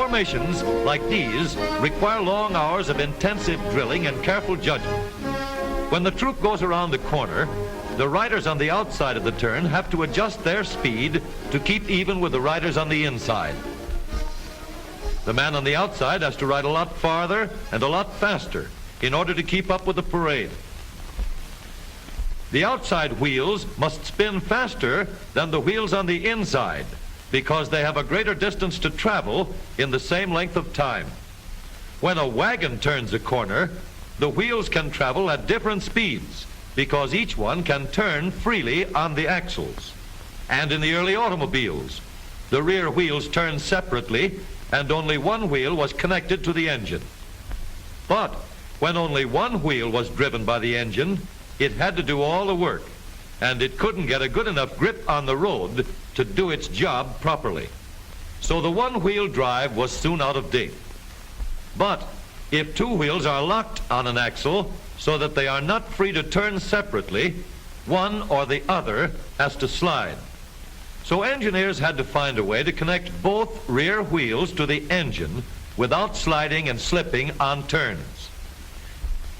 Formations like these require long hours of intensive drilling and careful judgment. When the troop goes around the corner, the riders on the outside of the turn have to adjust their speed to keep even with the riders on the inside. The man on the outside has to ride a lot farther and a lot faster in order to keep up with the parade. The outside wheels must spin faster than the wheels on the inside because they have a greater distance to travel in the same length of time. When a wagon turns a corner, the wheels can travel at different speeds because each one can turn freely on the axles. And in the early automobiles, the rear wheels turned separately and only one wheel was connected to the engine. But when only one wheel was driven by the engine, it had to do all the work, and it couldn't get a good enough grip on the road to do its job properly. So the one-wheel drive was soon out of date. But if two wheels are locked on an axle so that they are not free to turn separately, one or the other has to slide. So engineers had to find a way to connect both rear wheels to the engine without sliding and slipping on turns.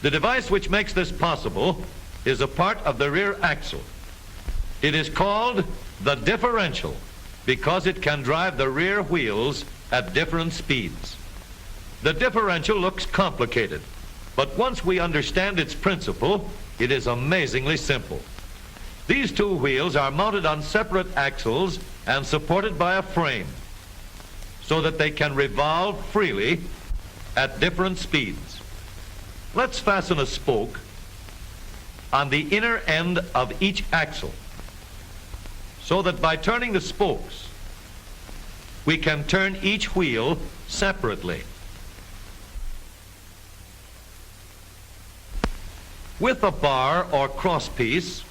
The device which makes this possible is a part of the rear axle. It is called the differential because it can drive the rear wheels at different speeds. The differential looks complicated, but once we understand its principle, it is amazingly simple. These two wheels are mounted on separate axles and supported by a frame so that they can revolve freely at different speeds. Let's fasten a spoke on the inner end of each axle so that by turning the spokes, we can turn each wheel separately. With a bar or crosspiece,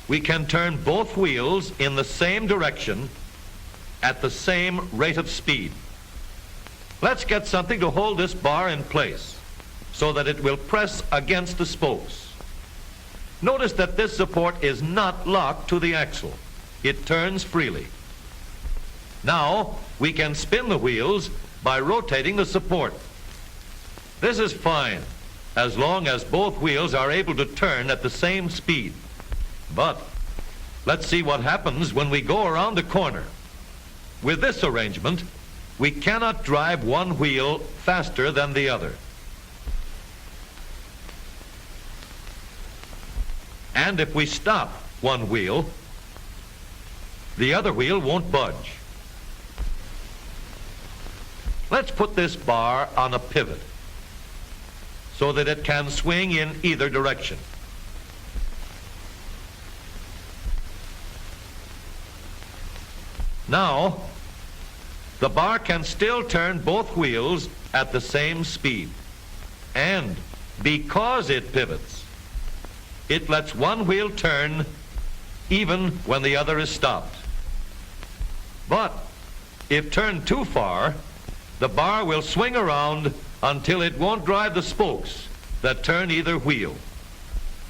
we can turn both wheels in the same direction at the same rate of speed. Let's get something to hold this bar in place so that it will press against the spokes. Notice that this support is not locked to the axle. It turns freely. Now we can spin the wheels by rotating the support. This is fine as long as both wheels are able to turn at the same speed. But let's see what happens when we go around the corner. With this arrangement, we cannot drive one wheel faster than the other. And if we stop one wheel, the other wheel won't budge. Let's put this bar on a pivot so that it can swing in either direction. Now, the bar can still turn both wheels at the same speed. And because it pivots, it lets one wheel turn even when the other is stopped. But if turned too far, the bar will swing around until it won't drive the spokes that turn either wheel.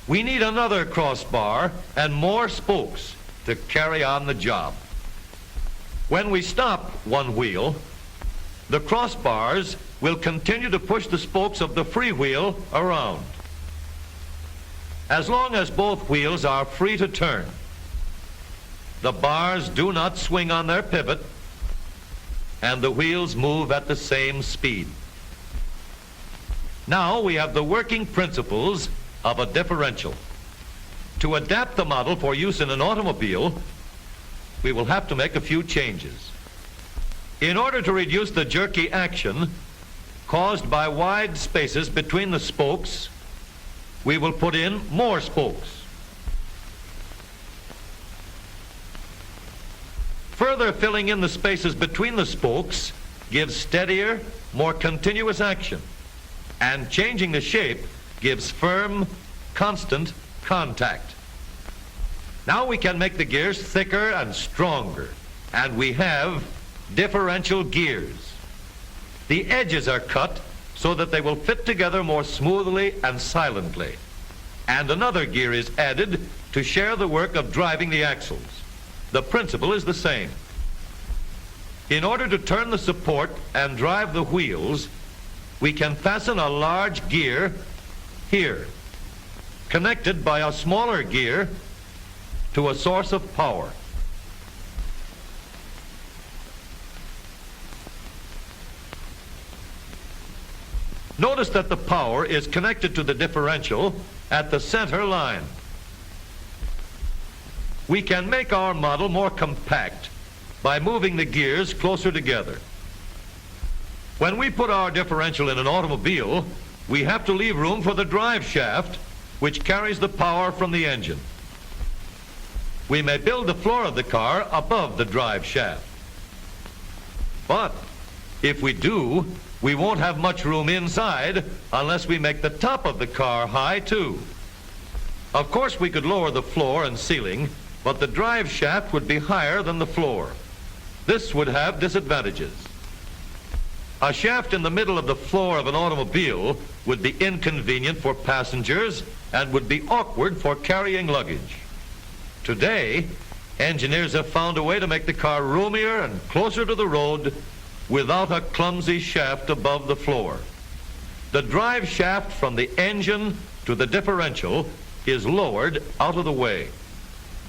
We need another crossbar and more spokes to carry on the job. When we stop one wheel, the crossbars will continue to push the spokes of the free wheel around. As long as both wheels are free to turn, the bars do not swing on their pivot and the wheels move at the same speed. Now we have the working principles of a differential. To adapt the model for use in an automobile, we will have to make a few changes. In order to reduce the jerky action caused by wide spaces between the spokes, we will put in more spokes. Further filling in the spaces between the spokes gives steadier, more continuous action, and changing the shape gives firm, constant contact. Now we can make the gears thicker and stronger, and we have differential gears. The edges are cut so that they will fit together more smoothly and silently, and another gear is added to share the work of driving the axles. The principle is the same. In order to turn the support and drive the wheels, we can fasten a large gear here, connected by a smaller gear to a source of power. Notice that the power is connected to the differential at the center line. We can make our model more compact by moving the gears closer together. When we put our differential in an automobile, we have to leave room for the drive shaft, which carries the power from the engine. We may build the floor of the car above the drive shaft. But if we do, we won't have much room inside unless we make the top of the car high too. Of course, we could lower the floor and ceiling, but the drive shaft would be higher than the floor. This would have disadvantages. A shaft in the middle of the floor of an automobile would be inconvenient for passengers and would be awkward for carrying luggage. Today, engineers have found a way to make the car roomier and closer to the road without a clumsy shaft above the floor. The drive shaft from the engine to the differential is lowered out of the way,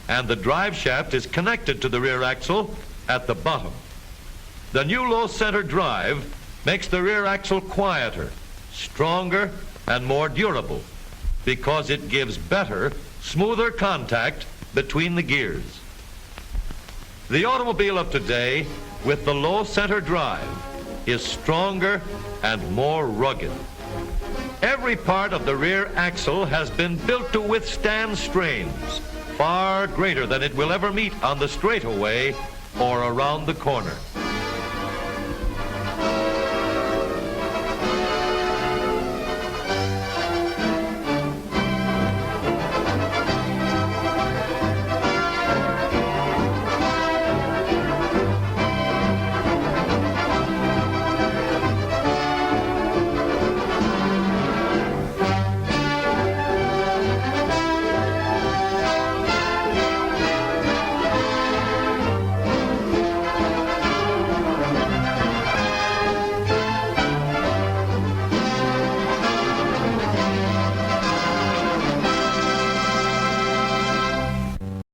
and the drive shaft is connected to the rear axle at the bottom. The new low center drive makes the rear axle quieter, stronger, and more durable because it gives better, smoother contact between the gears. The automobile of today with the low center drive is stronger and more rugged. Every part of the rear axle has been built to withstand strains far greater than it will ever meet on the straightaway or around the corner.